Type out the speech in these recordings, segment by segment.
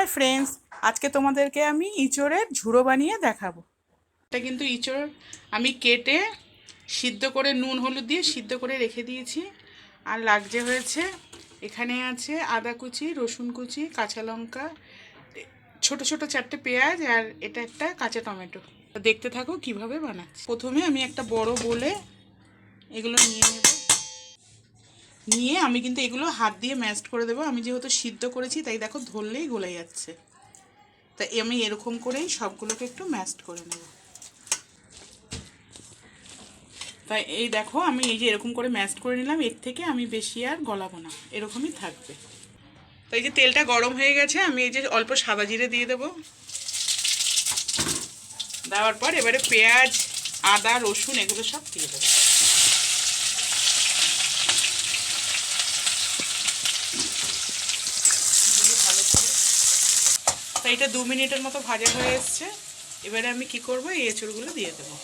Hi friends, আজকে তোমাদেরকে আমি ইঁচড়ের ঝুড়ো বানিয়ে দেখাবো। এটা কিন্তু ইঁচড় আমি কেটে সিদ্ধ করে নুন হলুদ দিয়ে সিদ্ধ করে রেখে দিয়েছি। আর লাগছে হয়েছে এখানে আছে আদা কুচি, রসুন কুচি, কাঁচা লঙ্কা, ছোট ছোট 4টে পেঁয়াজ, আর এটা একটা কাঁচা টমেটো। দেখতে থাকো কিভাবে বানাচ্ছি। প্রথমে আমি একটা বড় বোলে এগুলো নিয়ে নেব। নিয়ে আমি কিন্তু এগুলো হাত দিয়ে ম্যাশ করে দেবো। আমি যেহেতু সিদ্ধ করেছি তাই দেখো ধরলেই গলে যাচ্ছে। তাই আমি এরকম করেই সবগুলোকে একটু ম্যাশ করে নেব। তাই এই দেখো আমি এই যে এরকম করে ম্যাশ করে নিলাম। এর থেকে আমি বেশি আর গলাবো না, এরকমই থাকবে। তাই যে তেলটা গরম হয়ে গেছে, আমি এই যে অল্প সাদা জিরে দিয়ে দেবো। দেওয়ার পর এবারে পেঁয়াজ, আদা, রসুন এগুলো সব দিয়ে দেবো। ভালো করে তাই এটা 2 মিনিটের মতো ভাজা হয়ে এসছে। এবারে আমি কি করব, এই এঁচড়গুলো দিয়ে দেবো।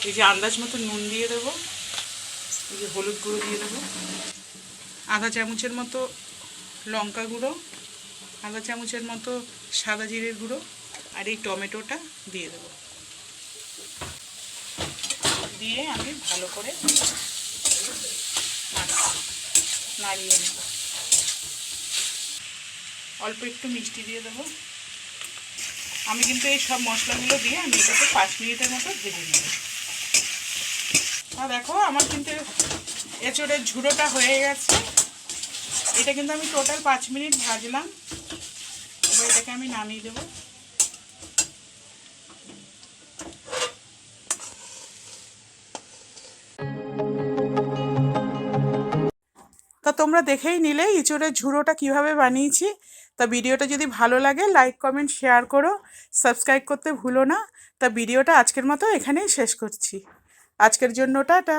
এই যে আন্দাজ মতো নুন দিয়ে দেবো, এই যে হলুদ গুঁড়ো দিয়ে দেবো, আধা চামচের মতো লঙ্কা গুঁড়ো, আধা চামচের মতো সাদা জিরের গুঁড়ো, আর এই টমেটোটা দিয়ে দেবো। দিয়ে আমি ভালো করে নাড়িয়ে নেব। অল্প একটু মিষ্টি দিয়ে দেবো। আমি কিন্তু এই সব মশলাগুলো দিয়ে আমি এটাকে 5 মিনিটের মতো ভেজে নেব। দেখো আমার কিন্তু এঁচড়ের ঝুড়োটা হয়ে গেছে। এটা কিন্তু আমি টোটাল 5 মিনিট ভাজলাম। এবার এটাকে আমি নামিয়ে দেবো। তা তোমরা দেখেই নিলে ইঁচড়ের ঝুড়োটা কিভাবে বানিয়েছি। তা ভিডিওটা যদি ভালো লাগে লাইক কমেন্ট শেয়ার করো, সাবস্ক্রাইব করতে ভুলো না। তা ভিডিওটা আজকের মতো এখানেই শেষ করছি। আজকের জন্য টাটা।